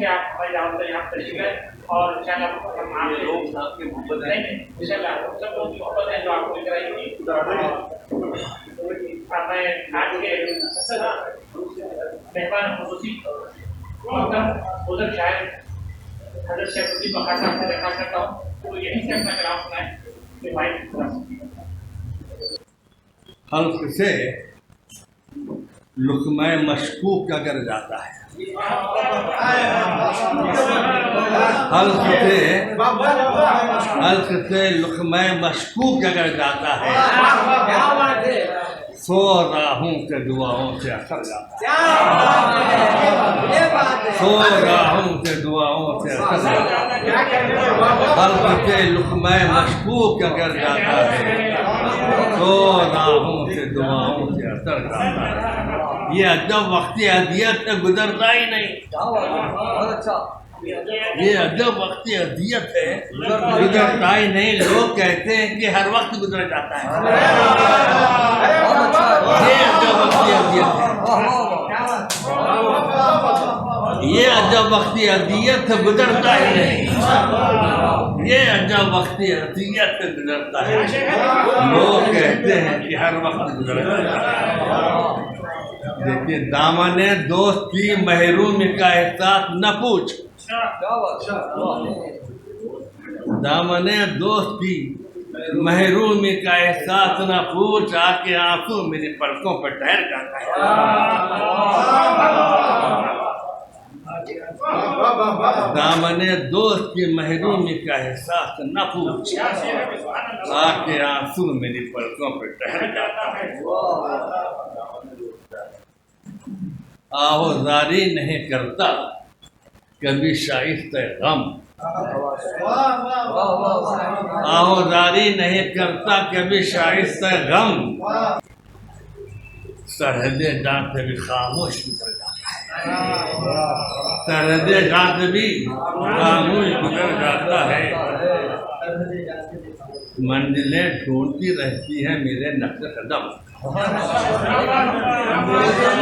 कि आप हमारी दावत पर यहाँ तशरीफ है और इंशाल्लाह हम आपके लोग आपके मोहब्बत है इंशाल्लाह सब लोग की मोहब्बत है जो आपको लेकर आएंगे। मैं आज के मेहमान खुसूसी उधर शायद हजरत शेखुद्दीन बखा साहब से देखा करता हूँ, तो यही से अपना कलाम सुनाए कि भाई हल्क से लुक़्मा मशकूक अगर जाता है, हल्क से लुक़्मा मशकूक अगर जाता है, सो राहों के दुआओं से असर जाता है, सो राहों के दुआओं से असर जाता है। हल्क से लुक़्मा मशकूक अगर जाता है, सो राहों से दुआओं से असर जाता है। ये अदब वक्ती अदियत से गुजरता ही नहीं। ये अदब वक्ती अदियत है, गुजरता ही नहीं। लोग कहते हैं कि हर वक्त गुजर जाता है। ये अदब वक्ती अदियत है, ये अदब वक्ती अदियत से गुजरता ही नहीं। ये अदब वक्ती अदियत से गुजरता है। लोग कहते हैं कि हर वक्त गुजर जाता है। देखिए, दामने दोस्त की महरूमी का एहसास न पूछ, दामने दोस्त की महरूमी का एहसास न पूछ, आके आंसू मेरी पलकों पर ठहर जाता है। दामने दोस्त की महरूमी का एहसास न पूछ, आके आंसू मेरी पलकों पर ठहर जाता है। आहोजारी नहीं करता कभी शाइस्ते गम, आहोजारी नहीं करता कभी शाइस्ते गम, सरहदे डांट से भी खामोश गुजर जाता है, सरहदे डांट से भी खामोश गुजर जाता है। मंजिलें ढूंढती रहती हैं मेरे नक्शे कदम,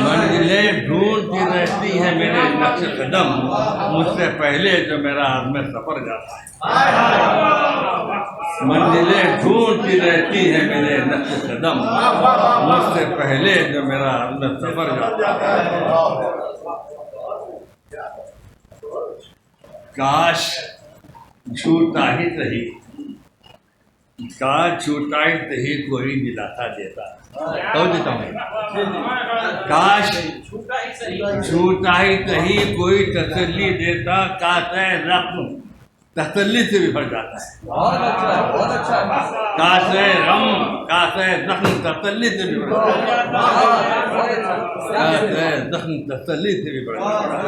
मंजिलें ढूंढती रहती हैं मेरे नक्शे कदम, मुझसे पहले जो मेरा आदमी सफर जाता है। मंजिलें ढूंढती रहती हैं मेरे नक्शे कदम, मुझसे पहले जो मेरा आदमी सफर जाता है। काश झूठा ही सही, काश झूठा ही सही कोई दिलासा देता, तो देता हूँ। काश झूठा ही सही कोई तसल्ली देता, काश रख्म तसल्ली से भी भर जाता है। बहुत अच्छा। काश रम काश जख्म तसल्ली से भी भर जाता है, काश जख्म तसल्ली से भी भर जाता है।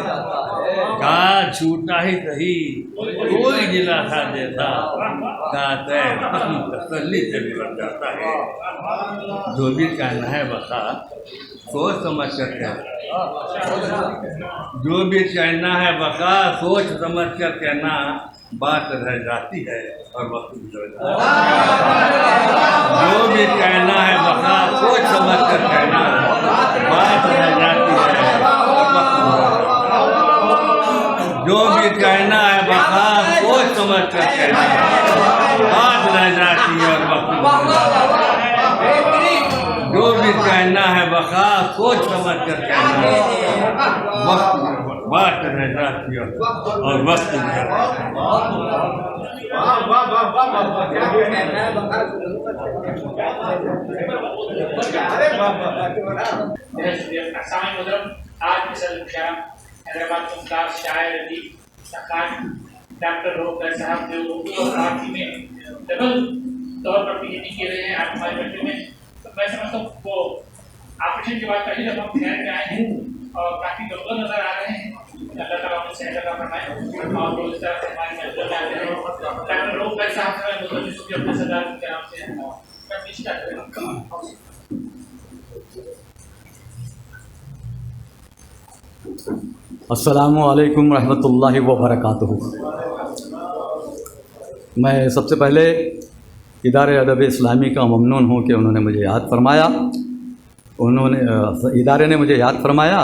काश झूठा ही सही कोई दिलासा देता, काश जख्म तसल्ली से भी भर जाता है। जो भी कहना है बता सोच समझ कर कहना, जो भी कहना है बता सोच समझ कर कहना, बात रह जाती है और वक्त गुजर जाता है। जो भी कहना है बता सोच समझ कर कहना, बात रह जाती है और वक्त गुजर जाता है। जो भी कहना है बता सोच समझ कर कहना, बात रह जाती है और वक्त गुजर जाता है। जो भी कहना है बखा सोच समझ कर कहना, वक्त बात रह जाती है और वक्त गुजर जाता है। आज के सदर हैदराबाद के मुमताज शायर अदीब डॉक्टर रोहकर साहब जो उर्दू और फारसी में डबल तौर पर पीएचडी किए रहे हैं आज हमारे बच्चे में। तो मैं समझता हूँ वो ऑपरेशन के बाद पहली दफा हम शहर में आए हैं और काफी गमगीन नजर आ रहे हैं। अल्लाह ताला उन्हें सेहत अता फरमाए और वो इस तरह से हमारी मदद में आते हैं। डॉक्टर रोहकर साहब से मैं मुझे अपने सरदार के नाम से मैं पीछे जाता हूँ। अस्सलामु अलैकुम रहमतुल्लाहि व बरकातुहू। मैं सबसे पहले इदारे अदब इस्लामी का ममनून हूँ कि उन्होंने मुझे याद फरमाया, इदारे ने मुझे याद फरमाया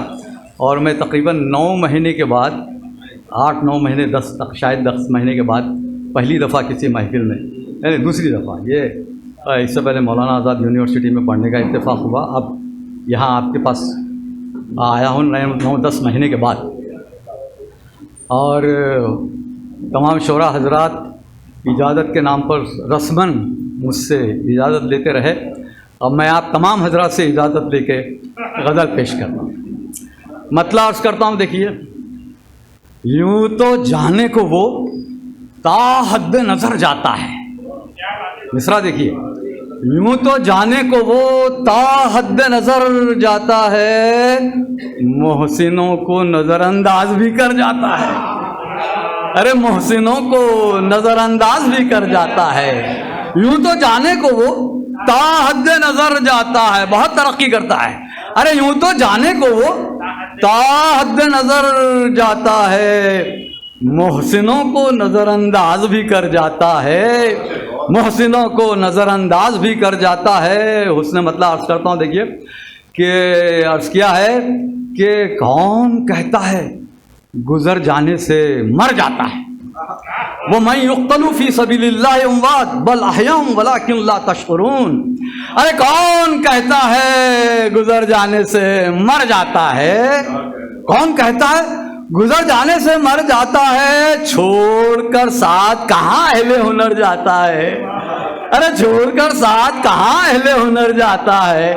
और मैं तकरीबन 9 महीने के बाद 8-9 महीने 10 तक, शायद 10 महीने के बाद पहली दफ़ा किसी महफिल में, यानी दूसरी दफ़ा, ये इससे पहले मौलाना आज़ाद यूनिवर्सिटी में पढ़ने का इत्तेफाक हुआ, अब यहाँ आपके पास आया हूँ 9-10 महीने के बाद। और तमाम शोरा हजरात इजाज़त के नाम पर रस्मन मुझसे इजाज़त लेते रहे। अब मैं आप तमाम हजरात से इजाज़त लेके गज़ल पेश करता हूँ। मतलब अर्ज़ करता हूँ, देखिए, यूँ तो जाने को वो ता हद नज़र जाता है। मिसरा देखिए, यूँ तो जाने को वो ता हद नज़र जाता है, मोहसिनों को नज़रअंदाज भी कर जाता है। अरे मोहसिनों को नज़रअंदाज भी कर जाता है। यूँ तो जाने को वो ता हद नज़र जाता है, बहुत तरक्की करता है। अरे यूँ तो जाने को वो ता हद नज़र जाता है, मोहसिनों को नज़रअंदाज भी कर जाता है, मोहसिनों को नज़रअंदाज भी कर जाता है। हुस्न मतलब अर्ज़ करता हूँ, देखिए कि अर्ज़ किया है कि कौन कहता है गुज़र जाने से मर जाता है, वो मैं युक़्तलू फ़ी सबीलिल्लाहि अमवात बल अहयाउन वलाकिन ला तशऊरून। अरे कौन कहता है गुज़र जाने से मर जाता है, कौन कहता है गुज़र जाने से मर जाता है, छोड़कर साथ कहाँ अहले हुनर जाता है। अरे छोड़कर साथ कहाँ अहले हुनर जाता है,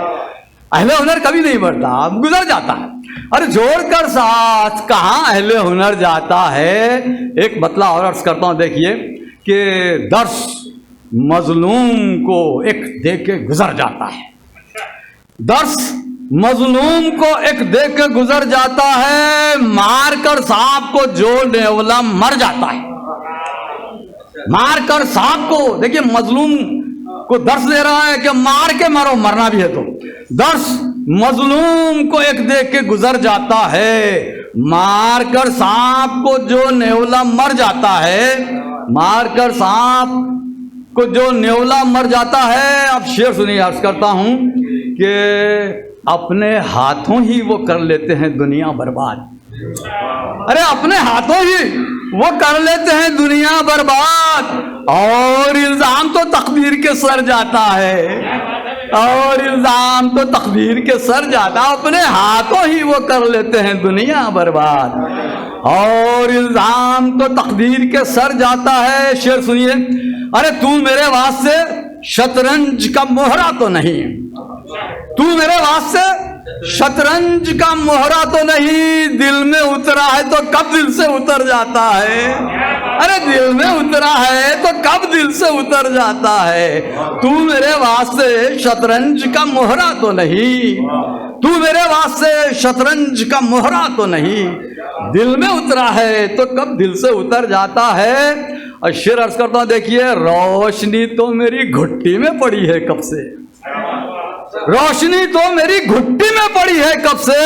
अहले हुनर कभी नहीं मरता, अब गुज़र जाता है। अरे जोड़कर साथ कहाँ अहले हुनर जाता है। एक मतला और अर्ज़ करता हूँ, देखिए कि दर्स मज़लूम को एक दे के गुज़र जाता है, दर्स मज़लूम को एक दे के गुज़र जाता है, मार कर सांप को जो नेवला मर जाता है। मार कर सांप को, देखिए मज़लूम को दर्स दे रहा है कि मार के मारो, मरना भी है तो दर्स मज़लूम को एक देख के गुजर जाता है, मार कर सांप को जो नेवला मर जाता है, मार कर सांप को जो नेवला मर जाता है। अब शेर सुनिए, अर्ज करता हूं कि अपने हाथों ही वो कर लेते हैं दुनिया बर्बाद। अरे अपने हाथों ही वो कर लेते हैं दुनिया बर्बाद, और इल्जाम तो तकदीर के सर जाता है, और इल्जाम तो तकदीर के सर जाता, अपने हाथों ही वो कर लेते हैं दुनिया बर्बाद, और इल्जाम तो तकदीर के सर जाता है। शेर सुनिए, अरे तू मेरे वास्ते शतरंज का मोहरा तो नहीं, तू मेरे वास्ते शतरंज का मोहरा तो नहीं, दिल में उतरा है तो कब दिल से उतर जाता है। अरे दिल में उतरा है तो कब दिल से उतर जाता है। तू मेरे वास्ते शतरंज का मोहरा तो नहीं, तू मेरे वास्ते शतरंज का मोहरा तो नहीं, दिल में उतरा है तो कब दिल से उतर जाता है। और शेर अर्ज करता हूं, देखिए, रोशनी तो मेरी घुट्टी में पड़ी है कब से, रोशनी तो मेरी घुट्टी में पड़ी है कब से,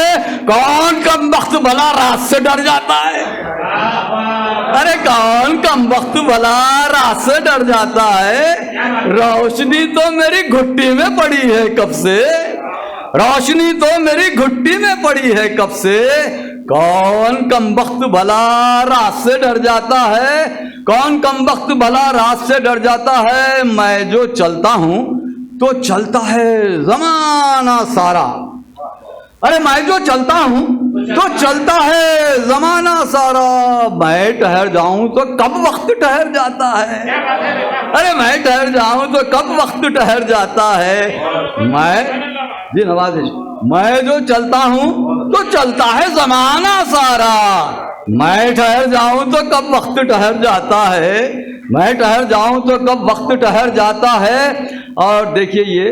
कौन कम वक्त भला रात से डर जाता है। अरे कौन कम वक्त भला रात से डर जाता है। रोशनी तो मेरी घुट्टी में पड़ी है कब से, रोशनी तो मेरी घुट्टी में पड़ी है कब से, कौन कम वक्त भला रात से डर जाता है, कौन कम वक्त भला रात से डर जाता है। मैं जो चलता हूं तो चलता है जमाना सारा, अरे मैं जो चलता हूं तो चलता है जमाना सारा, मैं ठहर जाऊं तो कब वक्त ठहर जाता है। अरे मैं ठहर जाऊं तो कब वक्त ठहर जाता है। मैं जी नवाज़िश, मैं जो चलता हूं तो चलता है जमाना सारा, मैं ठहर जाऊं तो कब वक्त ठहर जाता है, मैं ठहर जाऊं तो कब वक्त ठहर जाता है। और देखिए ये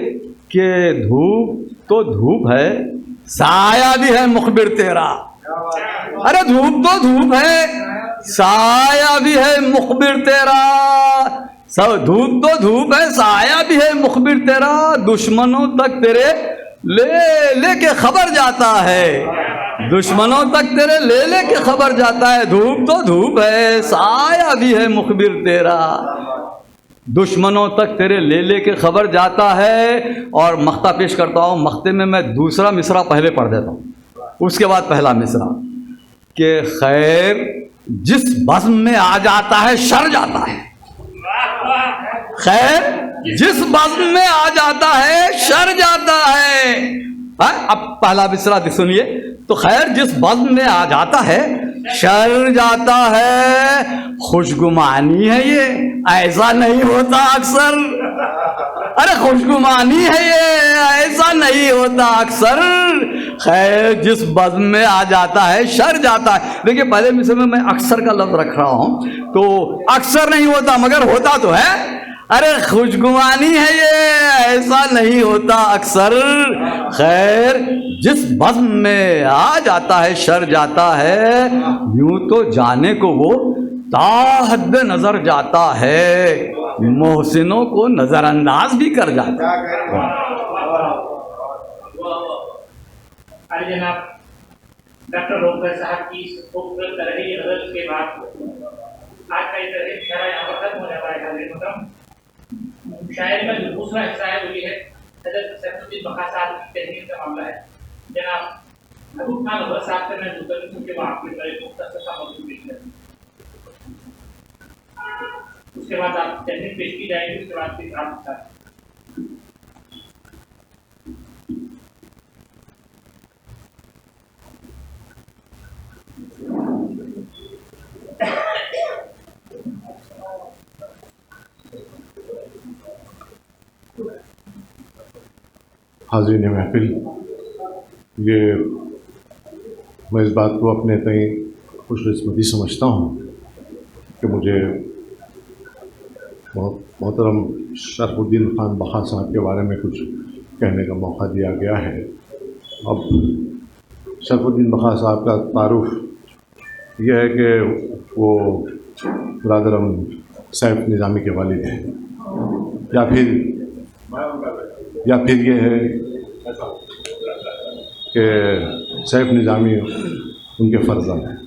कि धूप तो धूप है, साया भी है मुखबिर तेरा। अरे धूप तो धूप है, साया भी है मुखबिर तेरा, सब धूप तो धूप है, साया भी है मुखबिर तेरा, दुश्मनों तक तेरे ले ले के खबर जाता है, दुश्मनों तक तेरे ले ले के खबर जाता है। धूप तो धूप है, साया भी है मुखबिर तेरा, दुश्मनों तक तेरे ले के खबर जाता है। और मख्ता पेश करता हूँ, मख्ते में मैं दूसरा मिसरा पहले पढ़ देता हूँ, उसके बाद पहला मिसरा कि खैर जिस बज़्म में आ जाता है शर जाता है। खैर जिस बज़्म में आ जाता है शर जाता है। अब पहला मिसरा सुनिए। तो खैर जिस बज़्म में आ जाता है शर जाता है, खुशगुमानी है ये, ऐसा नहीं होता अक्सर। अरे खुशगुमानी है ये, ऐसा नहीं होता अक्सर। खैर जिस बज़्म में आ जाता है शर जाता है। देखिए पहले मिसरे में मैं अक्सर का लफ्ज़ रख रहा हूँ, तो अक्सर नहीं होता मगर होता तो है। अरे खुशगुमानी है ये, ऐसा नहीं होता अक्सर। खैर जिस बज़्म में आ जाता है शर जाता है, यूं तो जाने को वो ताहद नजर जाता है, मोहसिनों को नजरअंदाज भी कर जाता है। अरे जनाब डॉक्टर रोकर साहब की इस खूबसूरत तरह नजर के बाद आज का ये इशारा यहाँ पर खत्म हो जाता है। मतलब शायरी का जो दूसरा हिस्सा है वो ये है हज़रत सैफुद्दीन बखा साहब की तहरीर का मामला है। जनाब महबूब खान गौहर साहब से मैं मुतल्लिक़ हूँ कि वो आपके बड़े मुख्तसर सा मौजूद पेश करें, उसके बाद आप तहरीर पेश की जाएगी, उसके बाद फिर आप हाज़रीन महफिल, ये मैं इस बात को अपने तय खुशकिस्मती समझता हूँ कि मुझे मोहतरम शरफुद्दीन खान बखा साहब के बारे में कुछ कहने का मौका दिया गया है। अब शरफुद्दीन बखा साहब का तारुफ यह है कि वो ब्रादरम सैफ निज़ामी के वालिद हैं, या फिर ये है कि सैफ निज़ामी उनके फ़र्जंद हैं।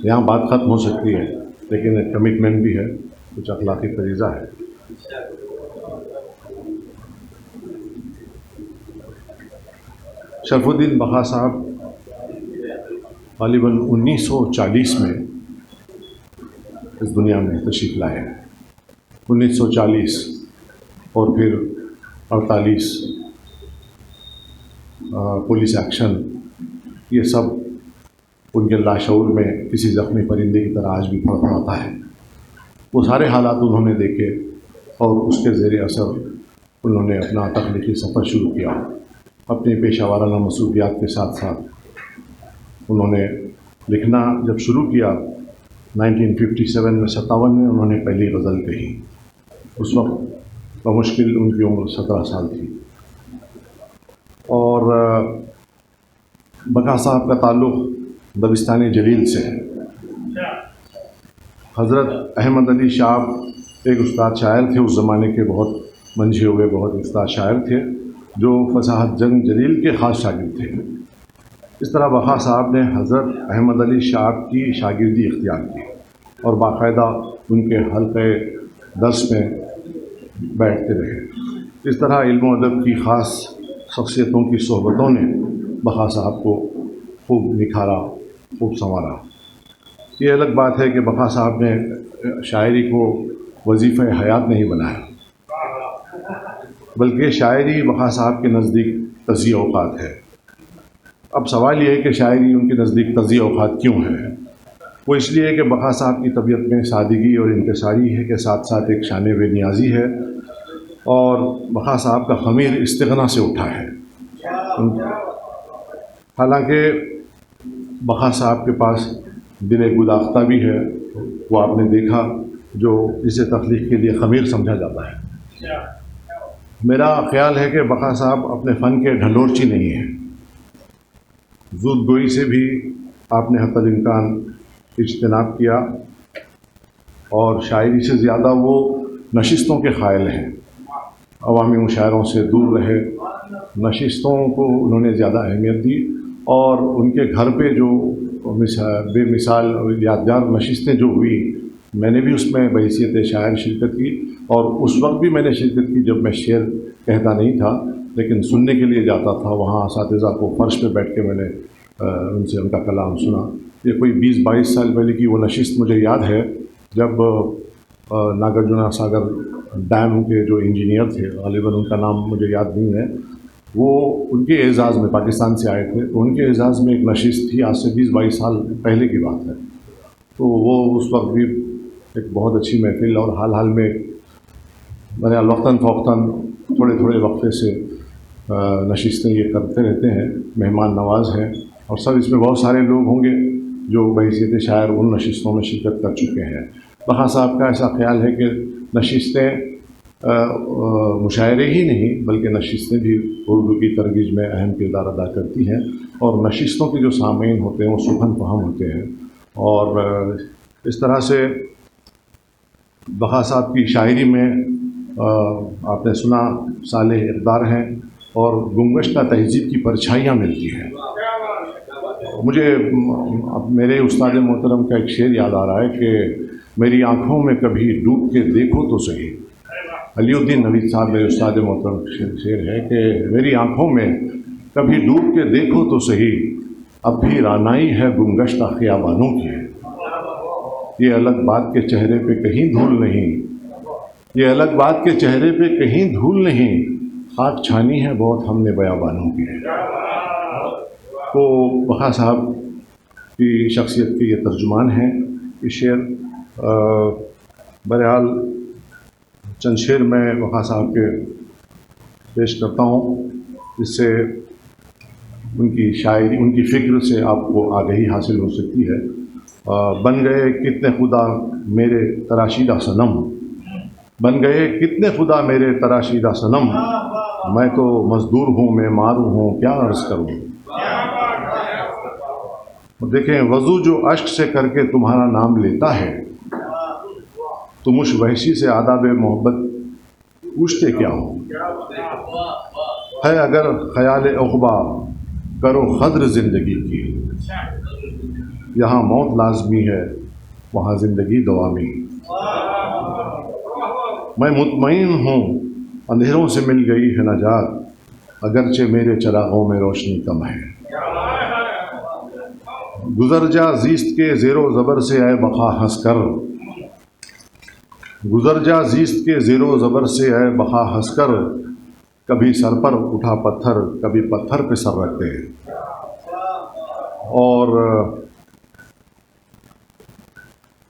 यहाँ बात ख़त्म हो सकती है, लेकिन एक कमिटमेंट भी है, कुछ अखलाक़ी फरीज़ा है। शरफुद्दीन बखा साहब ग़ालिबन 1940 में इस दुनिया में तशरीफ़ लाए हैं। 1940 और फिर 48 पुलिस एक्शन, ये सब उनके लाशऊर में किसी ज़ख्मी परिंदे की तरह आज भी फड़फड़ाता है। वो सारे हालात उन्होंने देखे और उसके ज़ेरे असर उन्होंने अपना तख्लीक़ी सफ़र शुरू किया। अपनी पेशा वाराना मसरूफ़ियात के साथ साथ उन्होंने लिखना जब शुरू किया 1957 में 57 में उन्होंने पहली गज़ल कही। उस वक्त बमुश्किल उनकी उम्र 17 साल थी। और बखा साहब का ताल्लुक़ दबिस्तानी जलील से है। हज़रत अहमद अली शाह एक उस्ताद शायर थे, उस ज़माने के बहुत मंझे हुए बहुत उस्ताद शायर थे जो फसाहत जंग जलील के ख़ास शागिर्द थे। इस तरह बखा साहब ने हज़रत अहमद अली शाह की शागिर्दी इख्तियार की और बाकायदा उनके हल्क़े दर्स में बैठते रहे। इस तरह इल्म अदब की ख़ास शख्सियतों की सोहबतों ने बखा साहब को खूब निखारा, खूब संवारा। ये अलग बात है कि बखा साहब ने शायरी को वजीफ़े हयात नहीं बनाया, बल्कि शायरी बखा साहब के नज़दीक तज़िया औक़ात है। अब सवाल ये है कि शायरी उनके नज़दीक तज़िया औक़ात क्यों है? वो इसलिए है कि बखा साहब की तबीयत में सादगी और इंकिसारी है के साथ साथ एक शान बेनियाज़ी है, और बखा साहब का ख़मीर इस्तिग़ना से उठा है। हालांकि बखा साहब के पास दिल गुदाख्ता भी है, वो आपने देखा, जो इसे तख्लीक़ के लिए ख़मीर समझा जाता है। मेरा ख़्याल है कि बखा साहब अपने फ़न के ढंढोरची नहीं हैं। ज़ूद गोई से भी आपने हत्तल इम्कान इज्तनाब किया, और शायरी से ज़्यादा वो नशिस्तों के क़ाइल हैं। अवामी मुशायरों से दूर रहे, नशिस्तों को उन्होंने ज़्यादा अहमियत दी, और उनके घर पे जो बेमिसाल यादगार नशिस्तें जो हुई, मैंने भी उसमें बहैसियत शायर शिरकत की, और उस वक्त भी मैंने शिरकत की जब मैं शेर कहता नहीं था लेकिन सुनने के लिए जाता था। वहाँ असातिज़ा को फ़र्श पे बैठ के मैंने उनसे उनका कलाम सुना। ये कोई 20-22 साल पहले की वो नशिस्त मुझे याद है, जब नागार्जुना सागर डैम के जो इंजीनियर थे, गालिबन उनका नाम मुझे याद नहीं है, वो उनके एजाज़ में पाकिस्तान से आए थे, तो उनके एजाज़ में एक नशिस्त थी, आज से 20-22 साल पहले की बात है। तो वो उस वक्त भी एक बहुत अच्छी महफिल, और हाल हाल में मैंने वक्तन फ़ौक़तन थोड़े वक्फे से नशिस्तें ये करते रहते हैं, मेहमान नवाज हैं, और सब इसमें बहुत सारे लोग होंगे जो बहैसियत शायर उन नशिस्तों में शिरकत कर चुके हैं। बखा साहब का ऐसा ख्याल है कि नशिस्तें मुशायरे ही नहीं बल्कि नशिस्तें भी उर्दू की तरगीज में अहम किरदार अदा करती हैं, और नशिस्तों के जो सामीन होते हैं वो सुखन फहम होते हैं। और इस तरह से बखा साहब की शायरी में आपने सुना सालेह इक़दार हैं और गुंगश्ता तहज़ीब की परछाइयाँ मिलती हैं। मुझे मेरे उस्ताद मोहतरम का एक शेर याद आ रहा है कि मेरी आँखों में कभी डूब के देखो तो सही। अलीउद्दीन नवीद साहब मेरे उस्ताद मोहतरम शेर है कि मेरी आँखों में कभी डूब के देखो तो सही, अब भी रानाई है गुंगश्ता ख़ियाबानों की। ये अलग बात के चेहरे पे कहीं धूल नहीं, ये अलग बात के चेहरे पे कहीं धूल नहीं, खाक छानी है बहुत हमने बयाबानों की। तो बखा साहब की शख्सियत के ये तर्जुमान हैं ये शेर। बहरहाल चंद शेर मैं बखा साहब के पेश करता हूँ, जिससे उनकी शायरी, उनकी फ़िक्र से आपको आगही हासिल हो सकती है। बन गए कितने खुदा मेरे तराशीदा सनम, बन गए कितने खुदा मेरे तराशीदा सनम, मैं तो मज़दूर हूँ मैं मारू हूँ क्या अर्ज़ करूँ। देखें वज़ू जो अश्क से करके तुम्हारा नाम लेता है, तुम उस वहशी से आदाब मोहब्बत पूछते क्या हो। है अगर ख़याल उक़बा करो क़द्र ज़िंदगी की, यहाँ मौत लाज़मी है वहाँ ज़िंदगी दवामी। मैं मुतमईन हूँ अंधेरों से मिल गई है नजात, अगरचे मेरे चिरागों में रोशनी कम है। गुज़र जा ज़ीस्त के ज़ेरो ज़बर से आए बक़ा हंस कर, गुज़र जा ज़ीस्त के ज़ेरो ज़बर से आए बक़ा हंस कर, कभी सर पर उठा पत्थर कभी पत्थर पे सर रखते हैं। और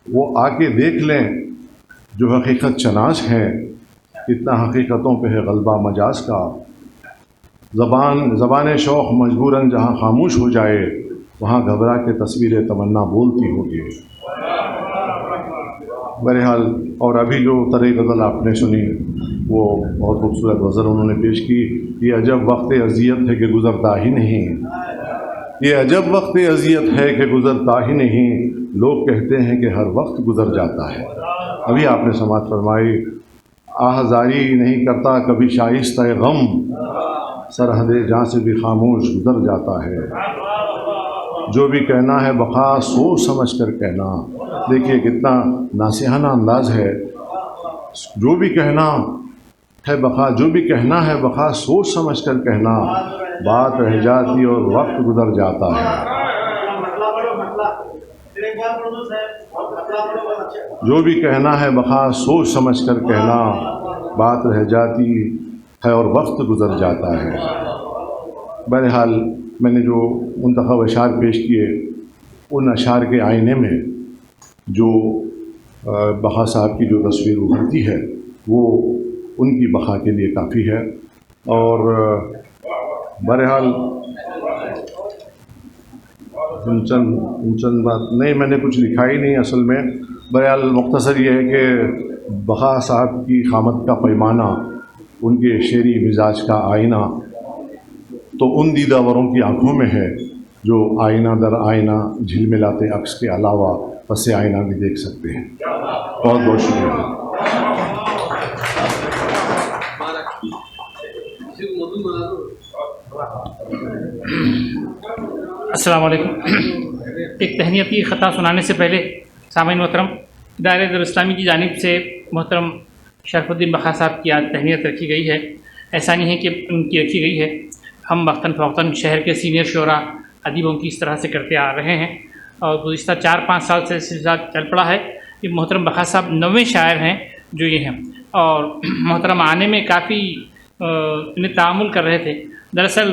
वो आके देख लें जो हकीकत चनाश है, कितना हकीकतों पे है गलबा मजाज का। ज़बान शौक़ मजबूरन जहाँ खामोश हो जाए, वहाँ घबरा के तस्वीरें तमन्ना बोलती होगी। बहरहाल और अभी जो तरे गज़ल आपने सुनी वो बहुत खूबसूरत गज़ल उन्होंने पेश की। ये अजब वक्त अज़ियत है कि गुज़रता ही नहीं, ये अजब वक्त अज़ियत है कि गुज़रता ही नहीं, लोग कहते हैं कि हर वक्त गुज़र जाता है। अभी आपने समाअत फरमाई, आहज़ारी नहीं करता कभी शाइस्ता गम, सरहदे जहाँ से भी खामोश गुज़र जाता है। जो भी कहना है बक़ा सोच समझ कर कहना। देखिए कितना नासिहाना अंदाज़ है। जो भी कहना है बक़ा, जो भी कहना है बक़ा सोच समझ कर कहना, बात रह जाती और वक्त गुज़र जाता है। जो भी कहना है बक़ा सोच समझ कर कहना, बात रह जाती है और वक्त गुज़र जाता है। बहरहाल मैंने जो मुंतखब अशार पेश किए, उन अशार के आईने में जो बक़ा साहब की जो तस्वीर उभरती है वो उनकी बक़ा के लिए काफ़ी है। और बहरहाल चंद बात नहीं, मैंने कुछ लिखा ही नहीं असल में। बहरहाल मुख्तसर ये है कि बक़ा साहब की क़ामत का पैमाना, उनके शेरी मिजाज का आईना तो उन दीदावरों की आँखों में है जो आईना दर आईना झिलमिलाते अक्स के अलावा पस आईना भी देख सकते हैं। बहुत बहुत शुक्रिया। अस्सलाम वालेकुम। एक तहनीती ख़ता सुनाने से पहले सामीन मोहतरम, दायरा इस्लामी की जानिब से मोहतरम शरफुद्दीन बख़ा साहब की आज तहनीत रखी गई है। ऐसा नहीं है कि उनकी रखी गई है, हम वक्तन फ़ौक़तन शहर के सीनियर शोरा अदीबों की इस तरह से करते आ रहे हैं। और गुज़िश्ता 4-5 साल से इसके साथ चल पड़ा है। ये मोहतरम बखा साहब 9वें शायर हैं जो ये हैं, और मोहतरम आने में काफ़ी इन्हें तामुल कर रहे थे। दरअसल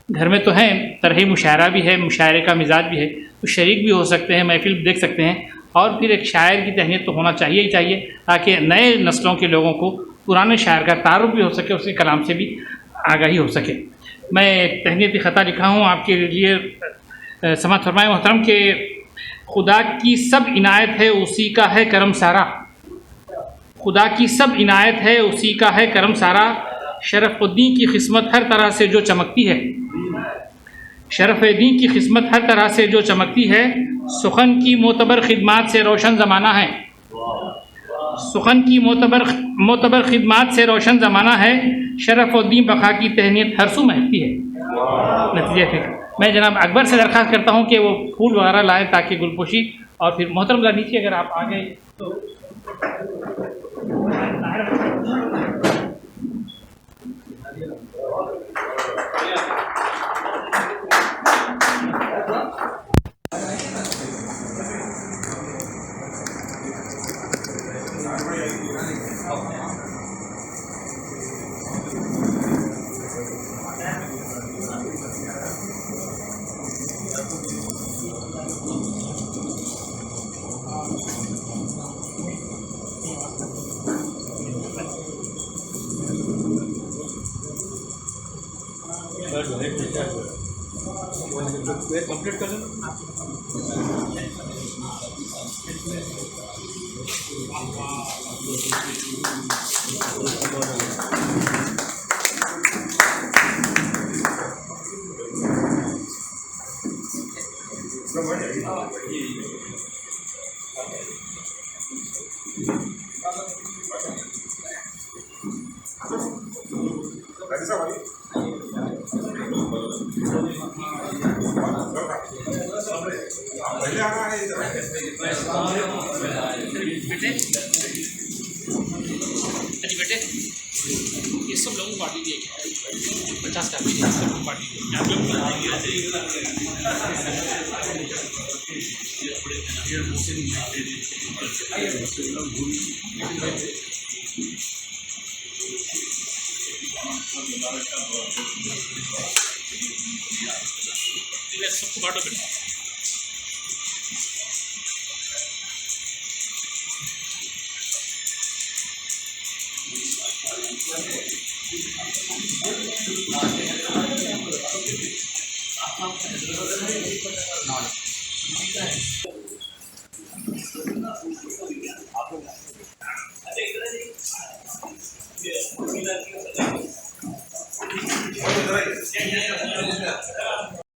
घर में तो हैं, तरह मुशायरा भी है, मुशायरे का मिजाज भी है, तो शरीक भी हो सकते हैं, महफिल भी देख सकते हैं, और फिर एक शायर की तहनीत तो होना चाहिए ही चाहिए, ताकि नए नस्लों के लोगों को पुराने शायर का तारुफ भी हो सके, उसके कलाम से भी आगाही हो सके। मैं एक तहनीती ख़ता लिखा हूँ आपके लिए, समाअत फरमाएं मोहतरम के खुदा की सब इनायत है उसी का है करम सारा, खुदा की सब इनायत है उसी का है करम सारा, शरफ़ुद्दीन की क़िस्मत हर तरह से जो चमकती है, शरफ़ुद्दीन की क़िस्मत हर तरह से जो चमकती है, सुखन की मोतबर खिदमात से रोशन ज़माना है, सुखन की मोतबर खिदमात से रोशन ज़माना है, शरफ़ुद्दीन बखा की तहनीत हर सू महकती है। नतीजे फिक्र मैं जनाब अकबर से दरख्वास्त करता हूँ कि वो फूल वगैरह लाएँ ताकि गुलपोशी, और फिर मोहतरम नीचे अगर आप आ गए तो कंप्लीट कर बेटे ये सब लोगों को पार्टी दिए 50 का सब लोग पार्टी सबको बांटो बेटा।